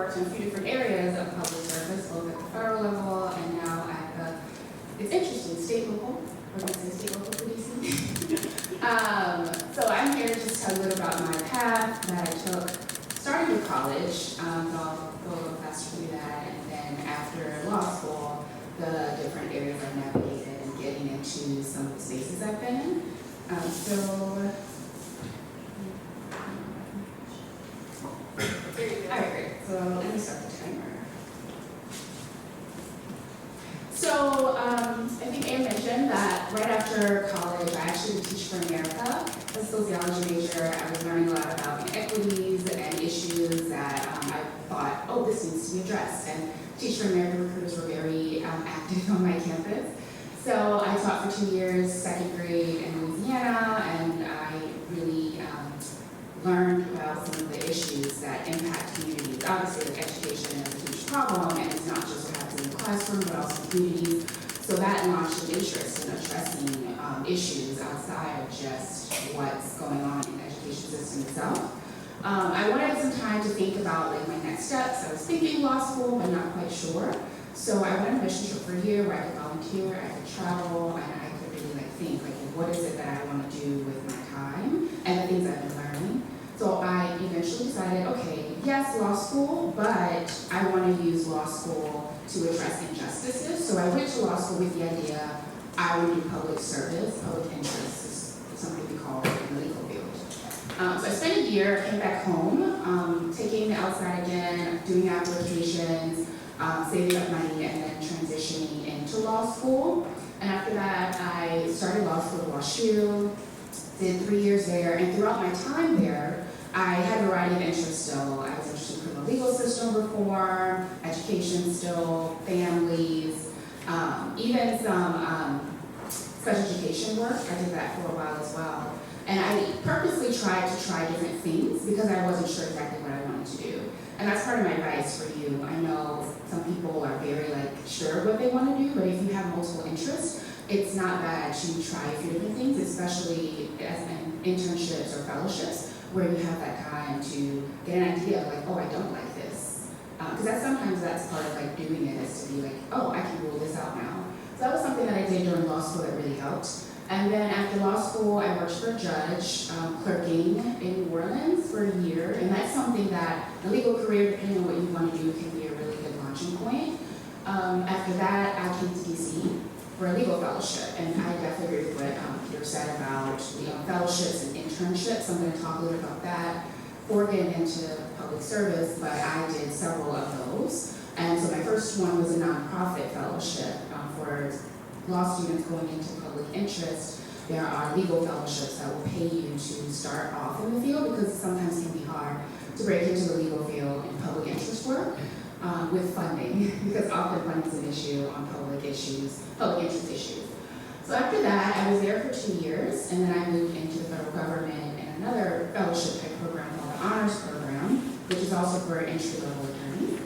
worked in a few different areas of public service, both at the federal level and now at the, it's interesting, state local. We're going to say state local policing. So I'm here to just tell you a little about my path that I took, starting with college, I'll go a little faster through that, and then after law school, the different areas I navigated and getting into some of the spaces I've been in. All right, great. So let me start the timer. So I think Anne mentioned that right after college, I actually would teach for America. As a sociology major, I was learning a lot about inequities and issues that I thought, oh, this needs to be addressed. And Teach for America recruiters were very active on my campus. So I taught for 2 years, second grade in Louisiana, and I really learned about some of the issues that impact communities. Obviously, like, education is a huge problem, and it's not just what happens in the classroom, but also communities. So that launched an interest in addressing issues outside of just what's going on in the education system itself. I wanted some time to think about like my next steps. I was thinking law school, but not quite sure. So I went on a mission trip for a year where I could volunteer, I could travel, and I could really like think like, what is it that I want to do with my time and the things I've been learning. So I eventually decided, okay, yes, law school, but I want to use law school to address injustices. So I went to law school with the idea I would do public service, public interest is something we call it in the legal field. So I spent a year, came back home, taking the outside again, doing applications, saving up money, and then transitioning into law school. And after that, I started law school at WashU, did 3 years there, and throughout my time there, I had a variety of interests still. I was interested in criminal legal system reform, education still, families, even some special education work. I did that for a while as well. And I purposely tried to try different things because I wasn't sure exactly what I wanted to do. And that's part of my advice for you. I know some people are very sure what they want to do, but if you have multiple interests, it's not bad to try a few different things, especially as in internships or fellowships, where you have that time to get an idea of oh, I don't like this. Because sometimes that's part of doing it, is to be oh, I can rule this out now. So that was something that I did during law school that really helped. And then after law school, I worked for a judge, clerking in New Orleans for a year. And that's something that the legal career, depending on what you want to do, can be a really good launching point. After that, I came to DC for a legal fellowship. And I definitely agree with what Peter said about fellowships and internships. I'm going to talk a little bit about that before getting into public service, but I did several of those. And so my first one was a nonprofit fellowship for law students going into public interest. There are legal fellowships that will pay you to start off in the field because it sometimes can be hard to break into the legal field in public interest work with funding, because often funding is an issue on public interest issues. So after that, I was there for 2 years, and then I moved into the federal government in another fellowship type program called the Honors Program, which is also for entry-level attorneys.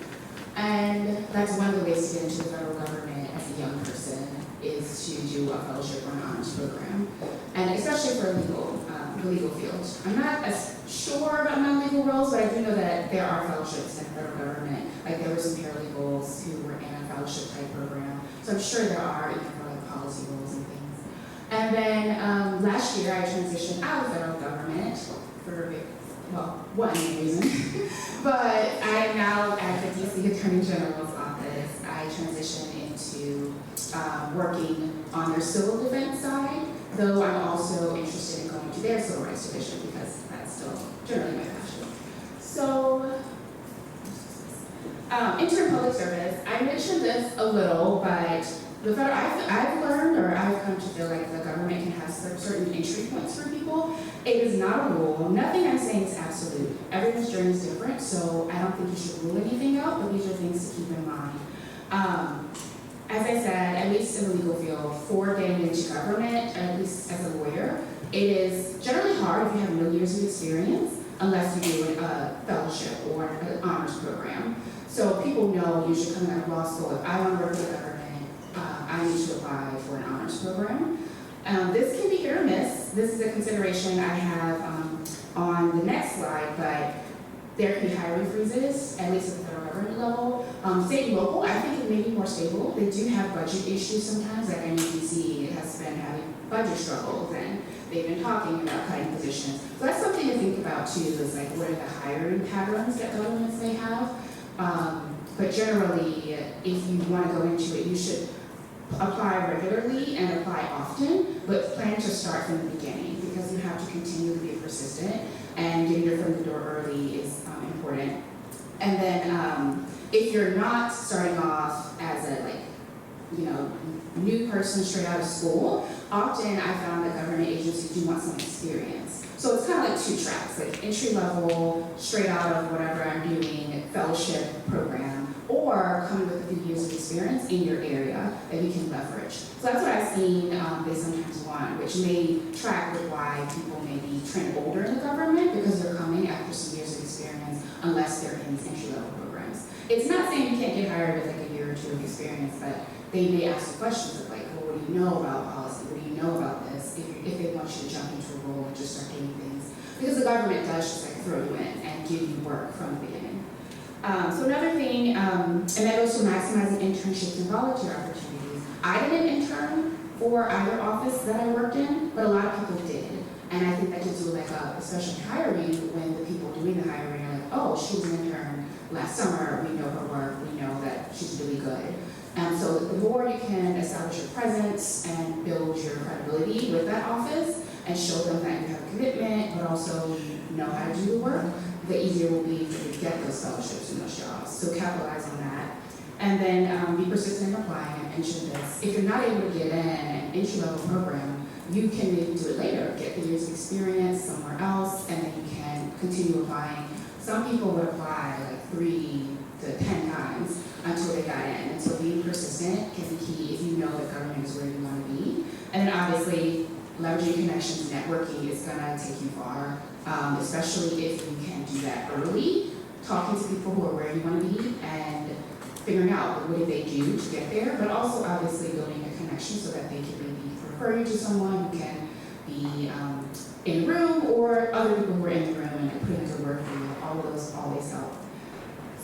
And that's one of the ways to get into the federal government as a young person, is to do a fellowship or an honors program, and especially for the legal field. I'm not as sure about non-legal roles, but I do know that there are fellowships in the federal government. There were some paralegals who were in a fellowship type program, so I'm sure there are even for policy roles and things. And then last year I transitioned out of the federal government for one reason, but I am now at the DC Attorney General's office. I transitioned into working on their civil defense side, though I'm also interested in going to their civil rights division because that's still generally my passion. So, intern public service, I mentioned this a little, but the federal, I've learned, or I've come to feel like the government can have certain entry points for people. It is not a rule. Nothing I'm saying is absolute. Everyone's journey is different, so I don't think you should rule anything out, but these are things to keep in mind. As I said, at least in the legal field, for getting into government, at least as a lawyer, it is generally hard if you have no years of experience, unless you do a fellowship or an honors program. So people know, usually coming out of law school, if I want to work for the government, I need to apply for an honors program. This can be hit or miss. This is a consideration I have on the next slide, but there can be hiring freezes, at least at the federal government level. State and local, I think it may be more stable. They do have budget issues sometimes, like NBC has been having budget struggles, and they've been talking about cutting positions. So that's something to think about too, is like what are the hiring patterns that governments may have. But generally, if you want to go into it, you should apply regularly and apply often, but plan to start from the beginning, because you have to continue to be persistent, and getting your foot in the door early is important. And then if you're not starting off as a new person straight out of school, often I found that government agencies do want some experience. So it's kind of like two tracks, like entry level, straight out of whatever I'm doing, fellowship program, or coming with a few years of experience in your area that you can leverage. So that's what I've seen they sometimes want, which may track with why people may be trained older in the government, because they're coming after some years of experience, unless they're in these entry level programs. It's not saying you can't get hired with like a year or two of experience, but they may ask you questions of like, well, what do you know about policy? What do you know about this? If they want you to jump into a role and just start doing things. Because the government does just like throw you in and give you work from the beginning. So another thing, and that goes to maximizing internships and volunteer opportunities. I didn't intern for either office that I worked in, but a lot of people did. And I think that gives you a leg up, especially hiring, when the people doing the hiring are like, oh, she was an intern last summer, we know her work, we know that she's really good. And so the more you can establish your presence and build your credibility with that office and show them that you have a commitment, but also you know how to do the work, the easier it will be for you to get those fellowships and those jobs. So capitalize on that. And then be persistent in applying. I mentioned this. If you're not able to get in an entry-level program, you can maybe do it later, get the years of experience somewhere else, and then you can continue applying. Some people would apply like 3 to 10 times until they got in. And so being persistent can be key if you know that government is where you want to be. And then obviously, leveraging connections and networking is going to take you far, especially if you can do that early, talking to people who are where you want to be and figuring out what do they do to get there, but also obviously building a connection so that they can maybe refer you to someone who can be in the room, or other people who are in the room and put in good work for you. All of those always help.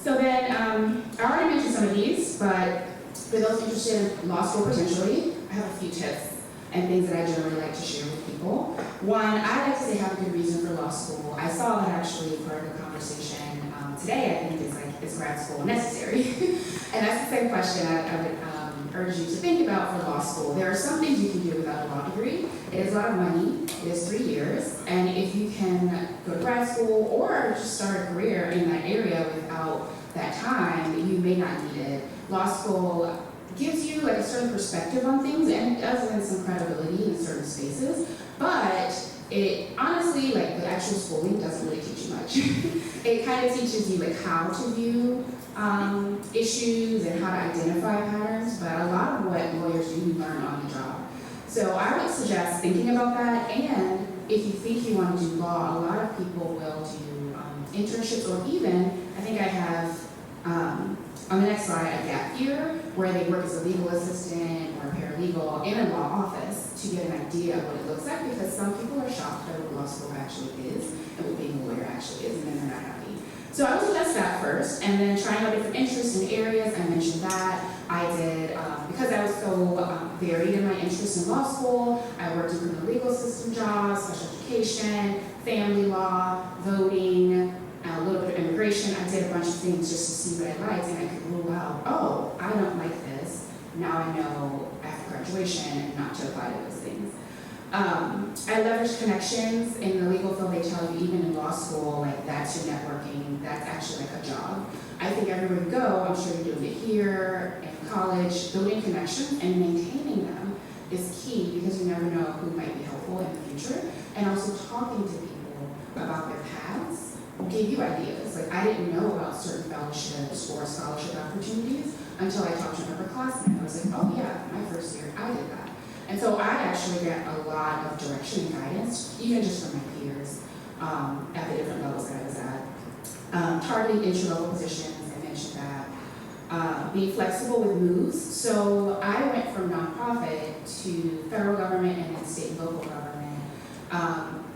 So then, I already mentioned some of these, but for those interested in law school potentially, I have a few tips and things that I generally like to share with people. One, I like to say have a good reason for law school. I saw that actually for the conversation today. I think is grad school necessary? And that's the same question I would urge you to think about for law school. There are some things you can do without a law degree. It is a lot of money. It is 3 years. And if you can go to grad school or just start a career in that area without that time, you may not need it. Law school gives you like a certain perspective on things, and it does lend some credibility in certain spaces, but it honestly, like the actual schooling doesn't really teach you much. It kind of teaches you like how to view issues and how to identify patterns, but a lot of what lawyers do you learn on the job. So I would suggest thinking about that, and if you think you want to do law, a lot of people will do internships, or even, I think I have on the next slide, a gap year where they work as a legal assistant or a paralegal in a law office to get an idea of what it looks like, because some people are shocked at what law school actually is and what being a lawyer actually is, and then they're not happy. So I would suggest that first, and then trying out different interests and areas. I mentioned that. I did, because I was so varied in my interests in law school, I worked in criminal legal system jobs, special education, family law, voting, a little bit of immigration. I did a bunch of things just to see what I liked, and I could rule out, oh, I don't like this. Now I know after graduation not to apply to those things. I leveraged connections in the legal field. They tell you even in law school, like that's your networking, that's actually like a job. I think everywhere you go, I'm sure you're doing it here, in college, building connections and maintaining them is key, because you never know who might be helpful in the future. And also talking to people about their paths will give you ideas. Like I didn't know about certain fellowships or scholarship opportunities until I talked to an upperclassman. I was like, oh yeah, my first year I did that. And so I actually get a lot of direction and guidance, even just from my peers at the different levels that I was at. Targeting entry-level positions, I mentioned that. Being flexible with moves. So I went from nonprofit to federal government and then state and local government.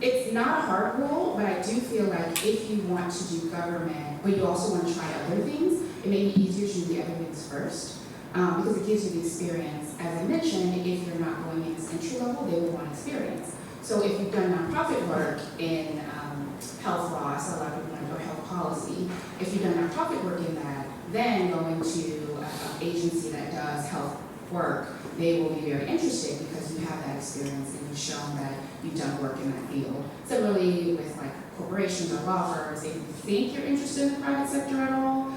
It's not a hard rule, but I do feel like if you want to do government, but you also want to try other things, it may be easier to do the other things first. Because it gives you the experience. As I mentioned, if you're not going in as entry level, they will want experience. So if you've done nonprofit work in health law, I saw a lot of people want to go health policy. If you've done nonprofit work in that, then going to an agency that does health work, they will be very interested because you have that experience and you've shown that you've done work in that field. Similarly with like corporations or law firms, if you think you're interested in the private sector at all,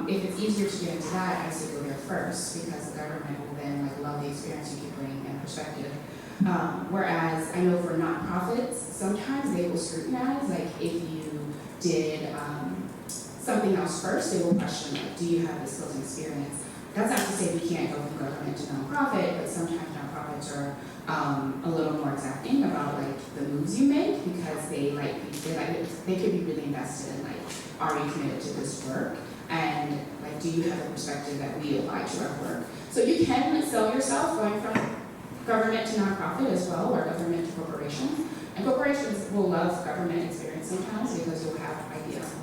if it's easier to get into that, I say go there first because the government will then like love the experience you can bring and perspective. Whereas I know for nonprofits, sometimes they will scrutinize, like if you did something else first, they will question like, do you have the skills and experience? That's not to say we can't go from government to nonprofit, but sometimes nonprofits are a little more exacting about like the moves you make because they could be really invested in like, are you committed to this work? And like, do you have a perspective that we apply to our work? So you can sell yourself going from government to nonprofit as well, or government to corporations. And corporations will love government experience sometimes because you'll have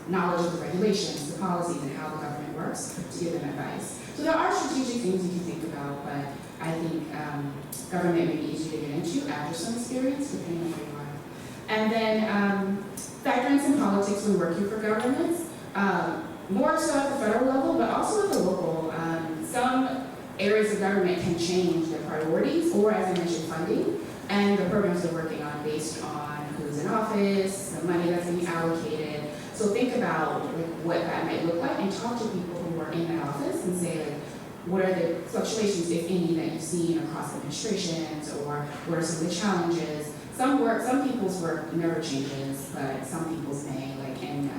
knowledge of the regulations, the policies, and how the government works to give them advice. So there are strategic things you can think about, but I think government may be easier to get into after some experience, depending on where you are. And then factor in some politics when working for governments. More so at the federal level, but also at the local. Some areas of government can change their priorities, or as I mentioned, funding, and the programs they're working on based on who's in office, the money that's being allocated. So think about like, what that might look like and talk to people who are in that office and say, like, what are the fluctuations, if any, that you've seen across administrations, or what are some of the challenges? Some people's work never changes, but some people's may, like in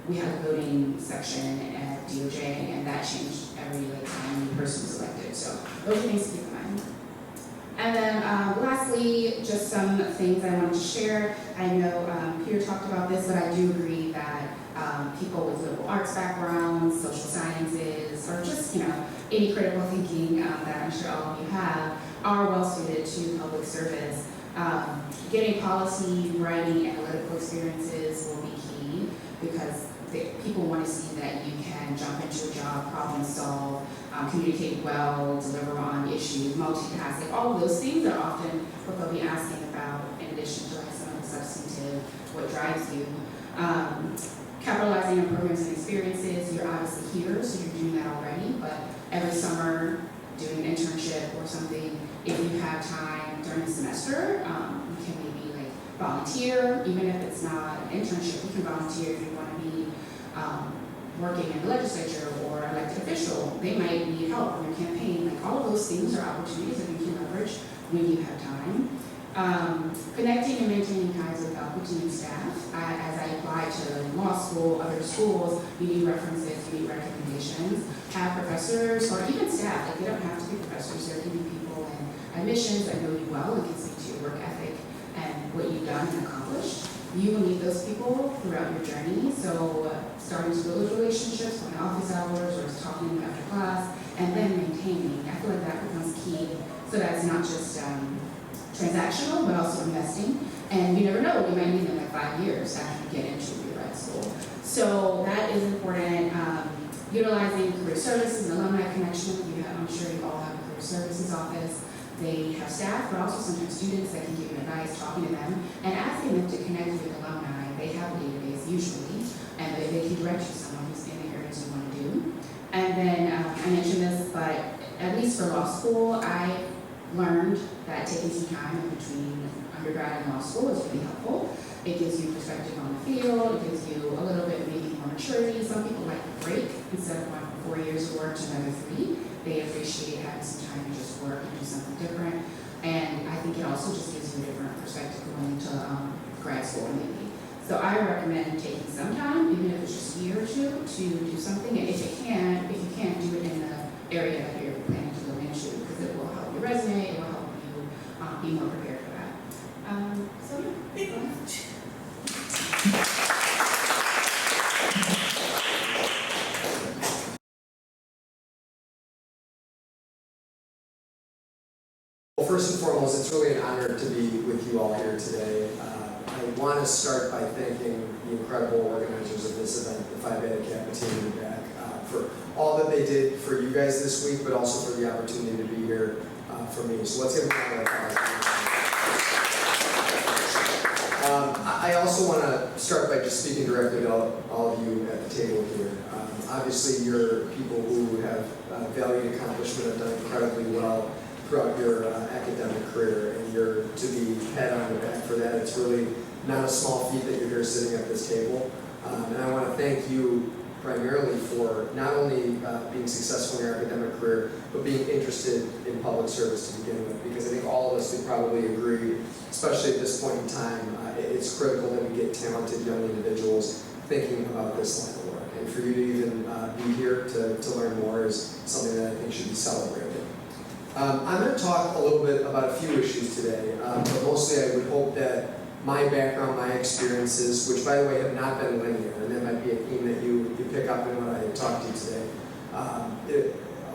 we had a voting section at DOJ, and that changed every time the person was elected. So those are things to keep in mind. And then lastly, just some things I wanted to share. I know Peter talked about this, but I do agree that people with liberal arts backgrounds, social sciences, or just any critical thinking that I'm sure all of you have are well suited to public service. Getting policy, writing, analytical experiences will be key because people want to see that you can jump into a job, problem solve, communicate well, deliver on issues, multitask. All of those things are often what they'll be asking about in addition to like some of the substantive, what drives you. Capitalizing on programs and experiences, you're obviously here, so you're doing that already, but every summer doing an internship or something, if you have time during the semester, you can maybe like volunteer, even if it's not an internship, you can volunteer if you want to be working in the legislature or elected official. They might need help in your campaign. Like all of those things are opportunities that you can leverage when you have time. Connecting and maintaining ties with faculty and staff. As I apply to law school, other schools, you need references, you need recommendations. Have professors or even staff, like they don't have to be professors, there can be people in admissions that know you well and can speak to your work ethic and what you've done and accomplished. You will need those people throughout your journey, so starting to build those relationships on office hours or talking to them after class, and then maintaining. I feel like that becomes key, so that's not just transactional, but also investing. And you never know, you might need them like 5 years after you get into your grad school. So that is important. Utilizing career services and alumni connection. I'm sure you all have a career services office. They have staff, but also sometimes students that can give you advice, talking to them, and asking them to connect with alumni. They have a database usually, and they can direct you to someone who's in the areas you want to do. And then I mentioned this, but at least for law school, I learned that taking some time in between undergrad and law school is really helpful. It gives you perspective on the field, it gives you a little bit maybe more maturity. Some people like to break instead of going from 4 years of work to another 3. They appreciate having some time to just work and do something different. And I think it also just gives you a different perspective going into grad school maybe. So I recommend taking some time, even if it's just a year or two, to do something. And if you can't do it in the area that you're planning to go into, because it will help your resume, it will help you be more prepared for that. So yeah. Well, first and foremost, it's really an honor to be with you all here today. I want to start by thanking the incredible organizers of this event, the Phi Beta Kappa team in the back, for all that they did for you guys this week, but also for the opportunity to be here for me. So let's give them a round of applause. I also want to start by just speaking directly to all of you at the table here. Obviously, you're people who have valued accomplishment, have done incredibly well throughout your academic career, and you're to be pat on the back for that. It's really not a small feat that you're here sitting at this table. And I want to thank you primarily for not only being successful in your academic career, but being interested in public service to begin with, because I think all of us would probably agree, especially at this point in time, it's critical that we get talented young individuals thinking about this line of work. And for you to even be here to learn more is something that I think should be celebrated. I'm going to talk a little bit about a few issues today, but mostly I would hope that my background, my experiences, which by the way have not been linear, and that might be a theme that you pick up in what I talk to you today.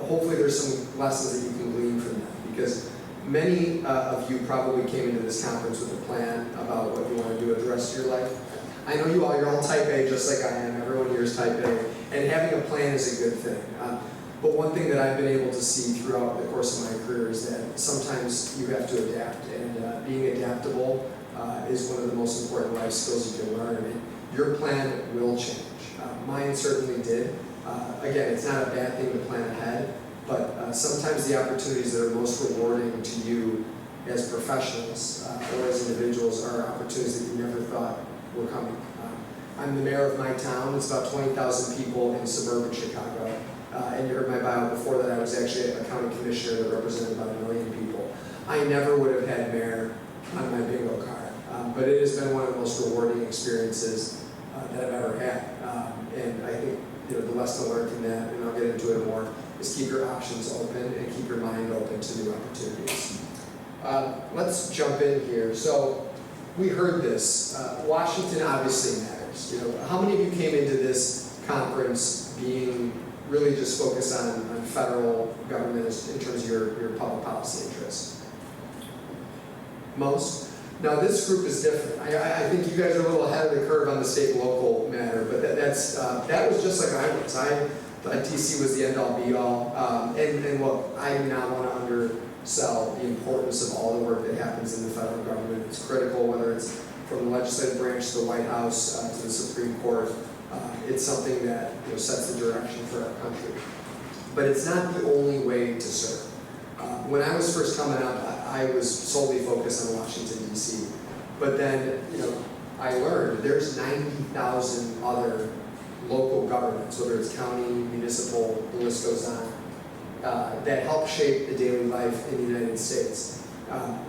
Hopefully there's some lessons that you can glean from that, because many of you probably came into this conference with a plan about what you want to do with the rest of your life. I know you're all type A just like I am, everyone here is type A, and having a plan is a good thing. But one thing that I've been able to see throughout the course of my career is that sometimes you have to adapt, and being adaptable is one of the most important life skills you can learn, and your plan will change. Mine certainly did. Again, it's not a bad thing to plan ahead, but sometimes the opportunities that are most rewarding to you as professionals or as individuals are opportunities that you never thought were coming. I'm the mayor of my town. It's about 20,000 people in suburban Chicago. And you heard my bio before that I was actually a county commissioner that represented about 1 million people. I never would have had mayor on my bingo card, but it has been one of the most rewarding experiences that I've ever had. And I think the lesson learned from that, and I'll get into it more, is keep your options open and keep your mind open to new opportunities. Let's jump in here. So we heard this. Washington obviously matters. How many of you came into this conference being really just focused on federal government in terms of your public policy interests? Most. Now this group is different. I think you guys are a little ahead of the curve on the state and local matter, but that was just like I was. I thought DC was the end-all be-all. And look, I do not want to undersell the importance of all the work that happens in the federal government. It's critical, whether it's from the legislative branch to the White House to the Supreme Court. It's something that sets the direction for our country. But it's not the only way to serve. When I was first coming up, I was solely focused on Washington, D.C. But then, I learned there's 90,000 other local governments, whether it's county, municipal, the list goes on, that help shape the daily life in the United States.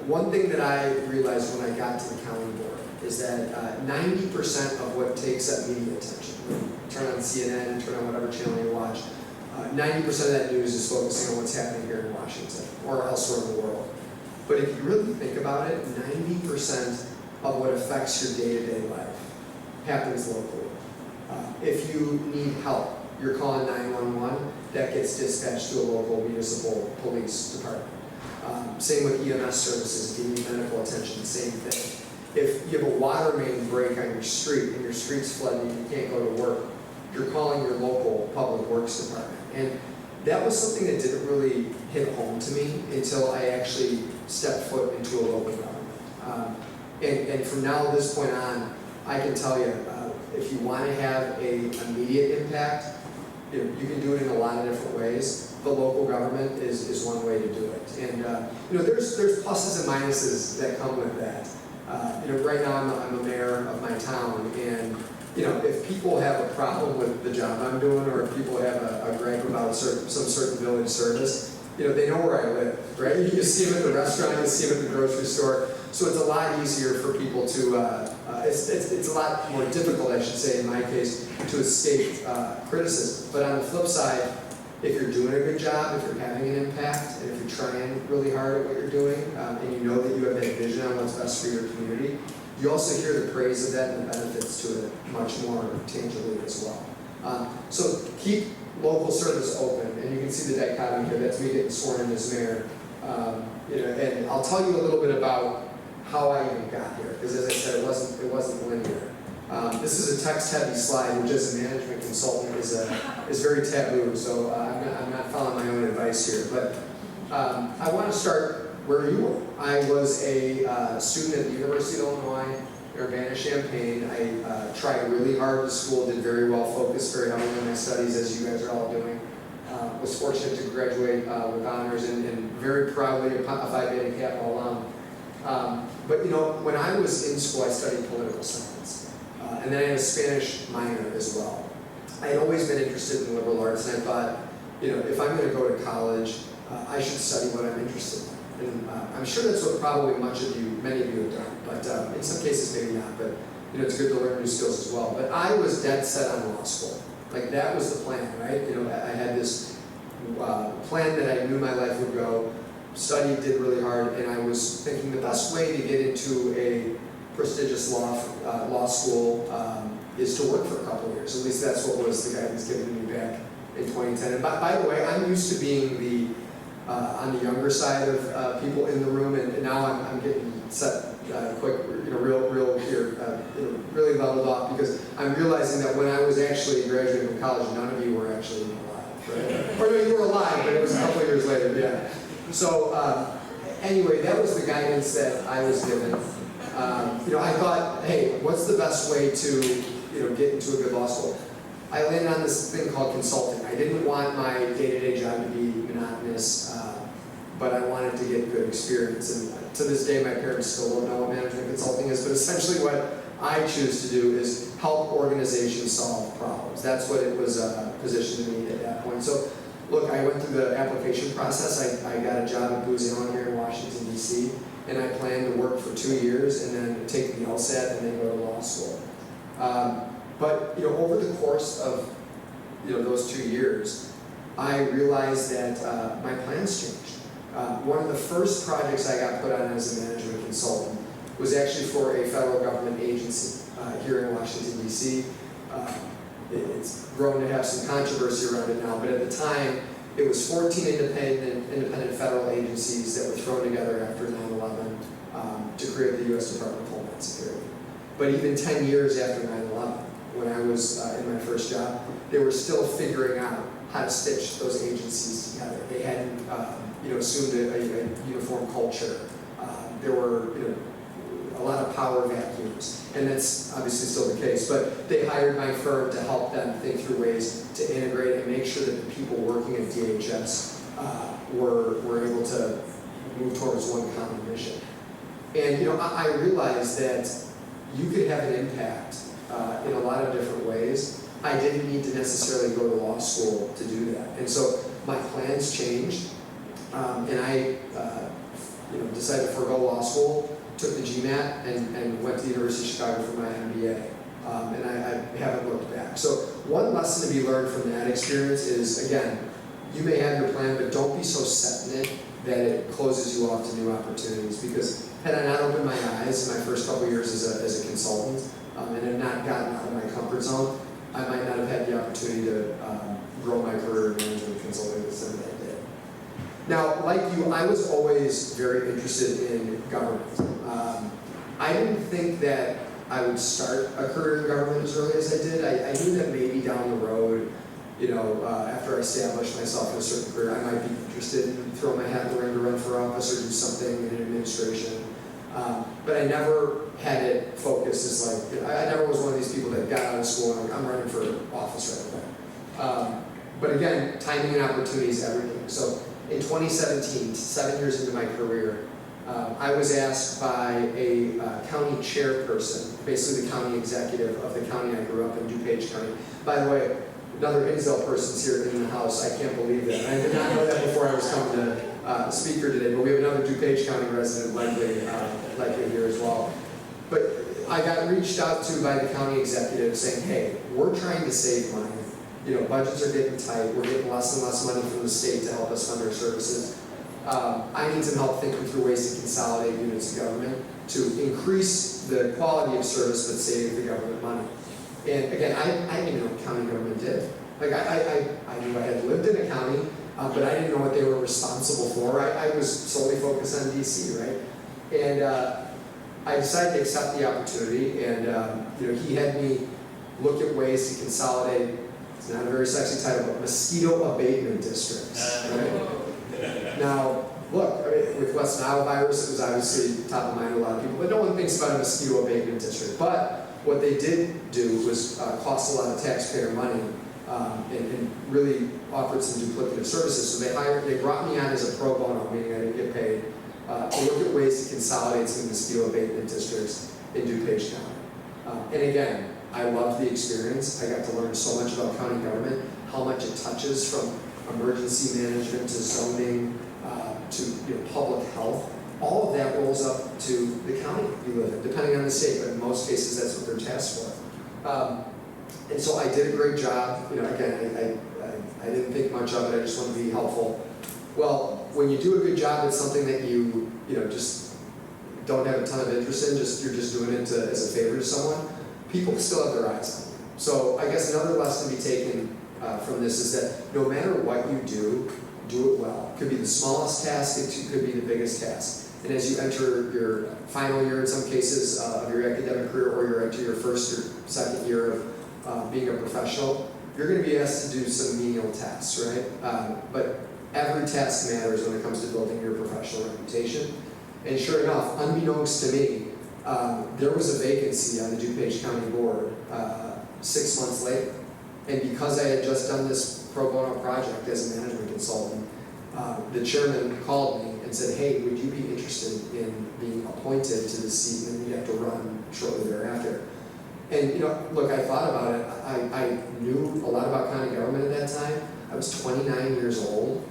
One thing that I realized when I got to the county board is that 90% of what takes up media attention, turn on CNN, turn on whatever channel you watch, 90% of that news is focusing on what's happening here in Washington or elsewhere in the world. But if you really think about it, 90% of what affects your day-to-day life happens locally. If you need help, you're calling 911, that gets dispatched to a local municipal police department. Same with EMS services, if you need medical attention, same thing. If you have a water main break on your street and your street's flooding and you can't go to work, you're calling your local public works department. And that was something that didn't really hit home to me until I actually stepped foot into a local government. And from now at this point on, I can tell you, if you want to have an immediate impact, you can do it in a lot of different ways. The local government is one way to do it. And there's pluses and minuses that come with that. Right now I'm a mayor of my town, and if people have a problem with the job I'm doing, or if people have a gripe about some certain village service, they know where I live, right? You see them at the restaurant, you see them at the grocery store. So it's a lot easier for people to, it's a lot more difficult, I should say, in my case, to escape criticism. But on the flip side, if you're doing a good job, if you're having an impact, and if you're trying really hard at what you're doing, and you know that you have that vision on what's best for your community, you also hear the praise of that and the benefits to it much more tangibly as well. So keep local service open, and you can see the dichotomy here. That's me getting sworn in as mayor. And I'll tell you a little bit about how I even got here, because as I said, it wasn't linear. This is a text-heavy slide, which as a management consultant is very taboo, so I'm not following my own advice here. But I want to start where you were. I was a student at the University of Illinois, Urbana-Champaign. I tried really hard in school, did very well, focused very heavily on my studies, as you guys are all doing. Was fortunate to graduate with honors and very proudly a Phi Beta Kappa alum. But you know, when I was in school, I studied political science. And then I had a Spanish minor as well. I had always been interested in liberal arts, and I thought, you know, if I'm going to go to college, I should study what I'm interested in. And I'm sure that's what probably many of you have done, but in some cases maybe not, but you know, it's good to learn new skills as well. But I was dead set on law school. Like, that was the plan, right? You know, I had this plan that I knew my life would go, studied, did really hard, and I was thinking the best way to get into a prestigious law school is to work for a couple of years. At least that's what was the guidance given to me back in 2010. And by the way, I'm used to being on the younger side of people in the room, and now I'm getting set quick, you know, real here, really leveled off, because I'm realizing that when I was actually graduating from college, none of you were actually alive, right? Or no, you were alive, but it was a couple of years later, yeah. So anyway, that was the guidance that I was given. You know, I thought, hey, what's the best way to, you know, get into a good law school? I landed on this thing called consulting. I didn't want my day-to-day job to be monotonous, but I wanted to get good experience. And to this day, my parents still don't know what management consulting is, but essentially what I choose to do is help organizations solve problems. That's what it was positioned to me at that point. So, look, I went through the application process. I got a job at Booz Allen here in Washington, D.C., and I planned to work for 2 years and then take the LSAT and then go to law school. But you know, over the course of those 2 years, I realized that my plans changed. One of the first projects I got put on as a management consultant was actually for a federal government agency here in Washington, D.C. It's grown to have some controversy around it now, but at the time, it was 14 independent federal agencies that were thrown together after 9/11 to create the U.S. Department of Homeland Security. But even 10 years after 9/11, when I was in my first job, they were still figuring out how to stitch those agencies together. They hadn't assumed a uniform culture. There were a lot of power vacuums, and that's obviously still the case, but they hired my firm to help them think through ways to integrate and make sure that the people working at DHS were able to move towards one common mission. And I realized that you could have an impact in a lot of different ways. I didn't need to necessarily go to law school to do that. And so my plans changed, and I decided to forego law school, took the GMAT, and went to the University of Chicago for my MBA. And I haven't looked back. So one lesson to be learned from that experience is, again, you may have your plan, but don't be so set in it that it closes you off to new opportunities. Because had I not opened my eyes in my first couple of years as a consultant, and had not gotten out of my comfort zone, I might not have had the opportunity to grow my career in management consulting the same that I did. Now, like you, I was always very interested in government. I didn't think that I would start a career in government as early as I did. I knew that maybe down the road, after I established myself in a certain career, I might be interested in throwing my hat in the ring to run for office or do something in administration. But I never had it focused as like, I never was one of these people that got out of school and I'm running for office right away. But again, timing and opportunity is everything. So in 2017, 7 years into my career, I was asked by a county chairperson, basically the county executive of the county I grew up in, DuPage County. By the way, another Hinsdale person's here in the house. I can't believe that. And I did not know that before I was coming to speak here today, but we have another DuPage County resident likely here as well. But I got reached out to by the county executive saying, hey, we're trying to save money. Budgets are getting tight. We're getting less and less money from the state to help us fund our services. I need some help thinking through ways to consolidate units of government to increase the quality of service but save the government money. And again, I didn't even know what county government did. Like I knew I had lived in a county, but I didn't know what they were responsible for. I was solely focused on DC, right? And I decided to accept the opportunity, and he had me look at ways to consolidate. It's not a very sexy title, but mosquito abatement districts. Right? Now, look, I mean, with West Nile virus, it was obviously top of mind to a lot of people, but no one thinks about a mosquito abatement district. But what they did do was cost a lot of taxpayer money and really offered some duplicative services. So they brought me on as a pro bono, meaning I didn't get paid, to look at ways to consolidate some mosquito abatement districts in DuPage County. And again, I loved the experience. I got to learn so much about county government, how much it touches from emergency management to zoning to public health. All of that rolls up to the county you live in, depending on the state, but in most cases that's what they're tasked for. And so I did a great job. Again, I didn't think much of it. I just wanted to be helpful. Well, when you do a good job at something that you just don't have a ton of interest in, you're just doing it as a favor to someone, people still have their eyes on you. So I guess another lesson to be taken from this is that no matter what you do it well. It could be the smallest task, it could be the biggest task. And as you enter your final year in some cases of your academic career, or you're into your first or second year of being a professional, you're going to be asked to do some menial tasks, right? But every task matters when it comes to building your professional reputation. And sure enough, unbeknownst to me, there was a vacancy on the DuPage County Board 6 months later. And because I had just done this pro bono project as a management consultant, the chairman called me and said, hey, would you be interested in being appointed to the seat, and then you have to run shortly thereafter. And look, I thought about it. I knew a lot about county government at that time. I was 29 years old,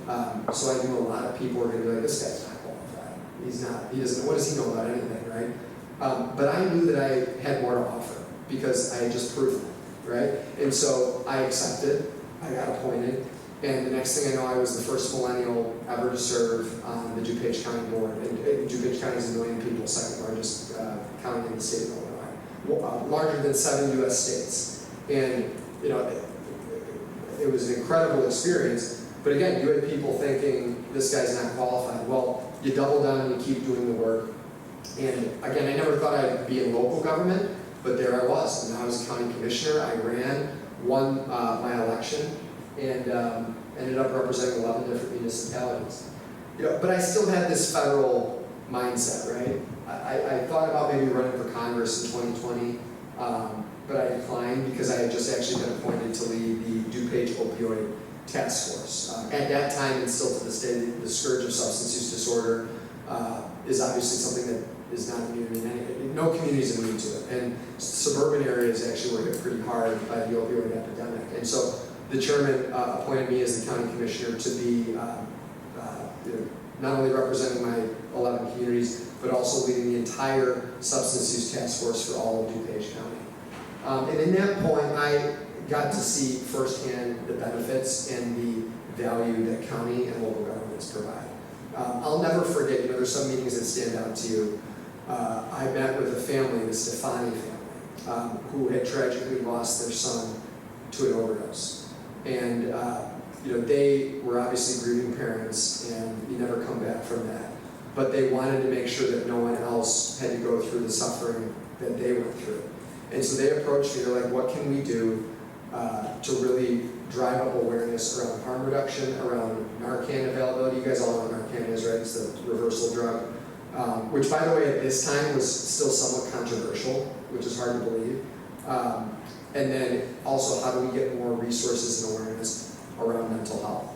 so I knew a lot of people were going to be like, this guy's not qualified. He doesn't, what does he know about anything, right? But I knew that I had more to offer because I had just proven it, right? And so I accepted, I got appointed, and the next thing I know, I was the first millennial ever to serve on the DuPage County Board. And DuPage County is 1 million people, second largest county in the state of Illinois, larger than 7 U.S. states. And it was an incredible experience. But again, you had people thinking, this guy's not qualified. Well, you double down and you keep doing the work. And again, I never thought I'd be in local government, but there I was. And I was a county commissioner. I won my election, and ended up representing 11 different municipalities. But I still had this federal mindset, right? I thought about maybe running for Congress in 2020, but I declined because I had just actually been appointed to lead the DuPage Opioid Task Force. At that time, and still to this day, the scourge of substance use disorder is obviously something that is not immune in any, no community is immune to it. And suburban areas actually were hit pretty hard by the opioid epidemic. And so the chairman appointed me as the county commissioner to be not only representing my 11 communities, but also leading the entire substance use task force for all of DuPage County. And in that point, I got to see firsthand the benefits and the value that county and local governments provide. I'll never forget, there's some meetings that stand out to you. I met with a family, the Stefani family, who had tragically lost their son to an overdose. And they were obviously grieving parents, and you never come back from that. But they wanted to make sure that no one else had to go through the suffering that they went through. And so they approached me, they're like, what can we do to really drive up awareness around harm reduction, around Narcan availability? You guys all know what Narcan is, right? It's the reversal drug, which, by the way, at this time was still somewhat controversial, which is hard to believe. And then also, how do we get more resources and awareness around mental health?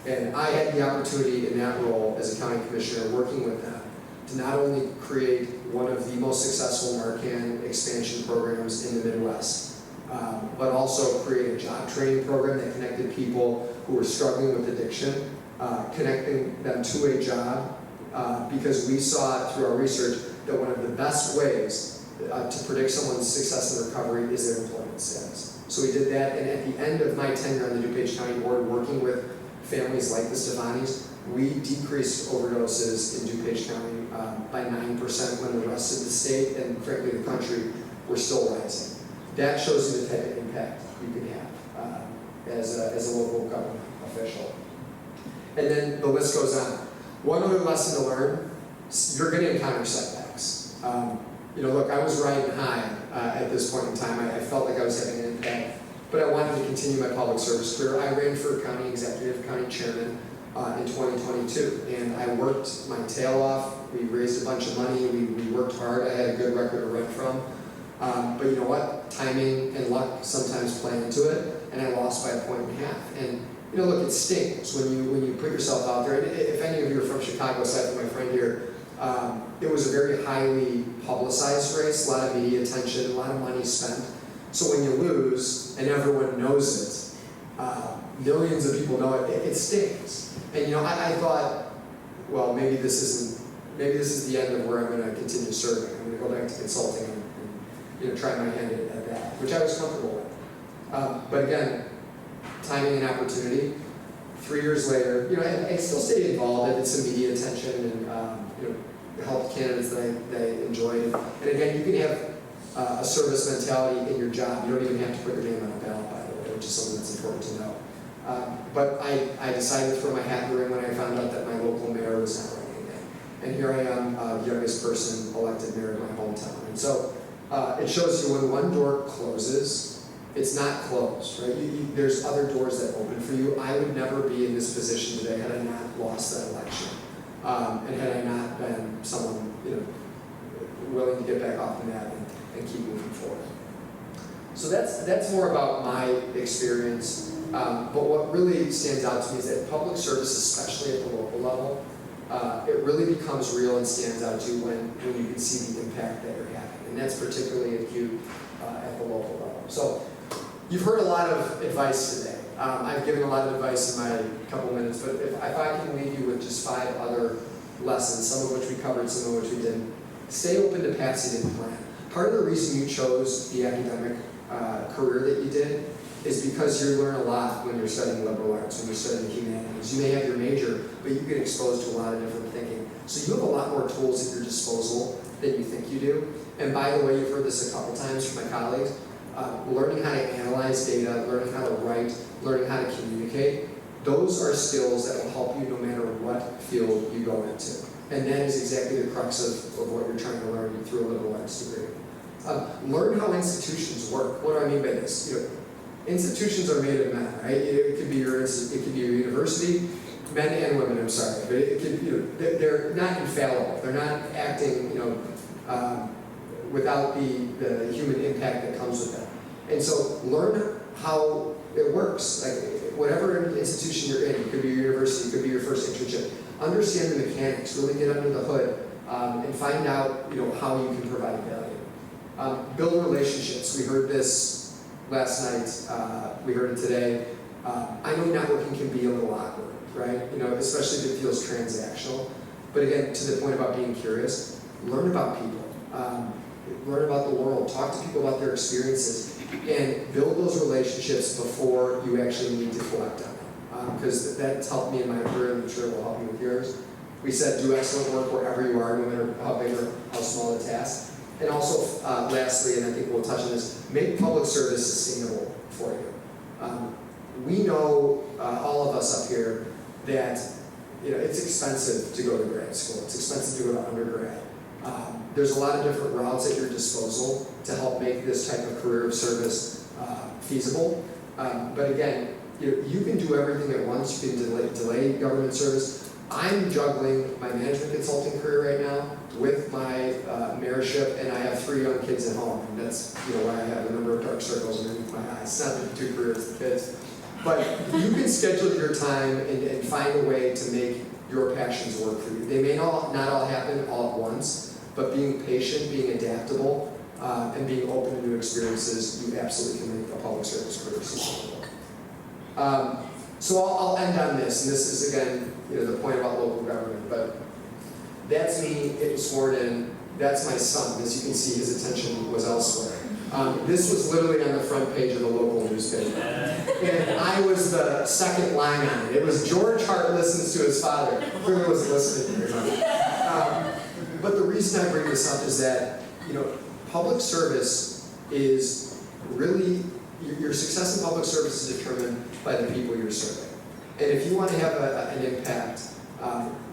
And I had the opportunity in that role as a county commissioner working with them to not only create one of the most successful Narcan expansion programs in the Midwest, but also create a job training program that connected people who were struggling with addiction, connecting them to a job, because we saw through our research that one of the best ways to predict someone's success in recovery is their employment status. So we did that, and at the end of my tenure on the DuPage County Board, working with families like the Stefanis, we decreased overdoses in DuPage County by 9% when the rest of the state and frankly the country were still rising. That shows you the type of impact you can have as a local government official. And then the list goes on. One other lesson to learn, you're going to encounter setbacks. look, I was riding high at this point in time. I felt like I was having an impact, but I wanted to continue my public service career. I ran for county executive, county chairman in 2022, and I worked my tail off. We raised a bunch of money. We worked hard. I had a good record to run from. But you know what? Timing and luck sometimes play into it, and I lost by 1.5 points. And look, it stings when you put yourself out there. And if any of you are from Chicago, aside from my friend here, it was a very highly publicized race, a lot of media attention, a lot of money spent. So when you lose and everyone knows it, millions of people know it, it stings. And I thought, well, maybe this is the end of where I'm going to continue serving. I'm going to go back to consulting and try my hand at that, which I was comfortable with. But again, timing and opportunity. 3 years later, I still stayed involved. I did some media attention and helped candidates that I enjoyed. And again, you can have a service mentality in your job. You don't even have to put your name on a ballot, by the way, which is something that's important to know. But I decided to throw my hat in the ring when I found out that my local mayor was not running again. And here I am, the youngest person elected mayor of my hometown. And so it shows you when one door closes, it's not closed, right? There's other doors that open for you. I would never be in this position today had I not lost that election. And had I not been someone willing to get back off the mat and keep moving forward. So that's more about my experience. But what really stands out to me is that public service, especially at the local level, it really becomes real and stands out to you when you can see the impact that you're having. And that's particularly acute at the local level. So you've heard a lot of advice today. I've given a lot of advice in my couple minutes, but if I can leave you with just 5 other lessons, some of which we covered, some of which we didn't, stay open to paths you didn't plan. Part of the reason you chose the academic career that you did is because you learn a lot when you're studying liberal arts, when you're studying humanities. You may have your major, but you get exposed to a lot of different thinking. So you have a lot more tools at your disposal than you think you do. And by the way, you've heard this a couple times from my colleagues, learning how to analyze data, learning how to write, learning how to communicate, those are skills that will help you no matter what field you go into. And that is exactly the crux of what you're trying to learn through a liberal arts degree. Learn how institutions work. What do I mean by this? Institutions are made of men, right? It could be your university, men and women. I'm sorry, but it could, they're not infallible. They're not acting, without the human impact that comes with them. And so learn how it works. Like whatever institution you're in, it could be your university, it could be your first internship. Understand the mechanics. Really get under the hood and find out, how you can provide value. Build relationships. We heard this last night. We heard it today. I know networking can be a little awkward, right? Especially if it feels transactional. But again, to the point about being curious, learn about people. Learn about the world. Talk to people about their experiences. And build those relationships before you actually need to collect on them. Because that's helped me in my career, and I'm sure it will help you with yours. We said do excellent work wherever you are, no matter how big or how small the task. And also, lastly, and I think we'll touch on this, make public service sustainable for you. We know, all of us up here, that it's expensive to go to grad school. It's expensive to go to undergrad. There's a lot of different routes at your disposal to help make this type of career of service feasible. But again, you can do everything at once. You can delay government service. I'm juggling my management consulting career right now with my mayorship, and I have 3 young kids at home. And that's why I have a number of dark circles underneath my eyes. It's not the 2 careers, the kids. But you can schedule your time and find a way to make your passions work for you. They may not all happen all at once, but being patient, being adaptable, and being open to new experiences, you absolutely can make a public service career sustainable. So I'll end on this, and this is again, the point about local government, but that's me getting sworn in, that's my son. As you can see, his attention was elsewhere. This was literally on the front page of the local newspaper. And I was the second line on it. It was George Hart listens to his father. Clearly wasn't listening to me. But the reason I bring this up is that, public service is really, your success in public service is determined by the people you're serving. And if you want to have an impact,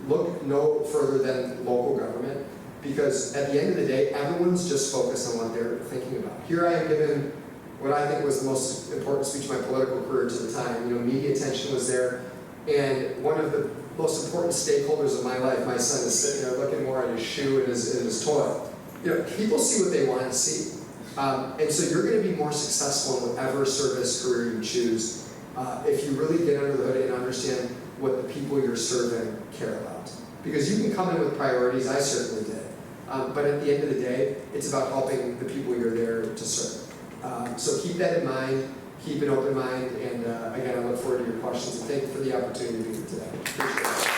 look no further than local government, because at the end of the day, everyone's just focused on what they're thinking about. Here I am given what I think was the most important speech of my political career to the time. You know, media attention was there, and one of the most important stakeholders of my life, my son is sitting there looking more at his shoe and his toy. You know, people see what they want to see. And so you're going to be more successful in whatever service career you choose if you really get under the hood and understand what the people you're serving care about. Because you can come in with priorities, I certainly did. But at the end of the day, it's about helping the people you're there to serve. So keep that in mind, keep an open mind, and again, I look forward to your questions, and thank you for the opportunity to be here today. Appreciate it.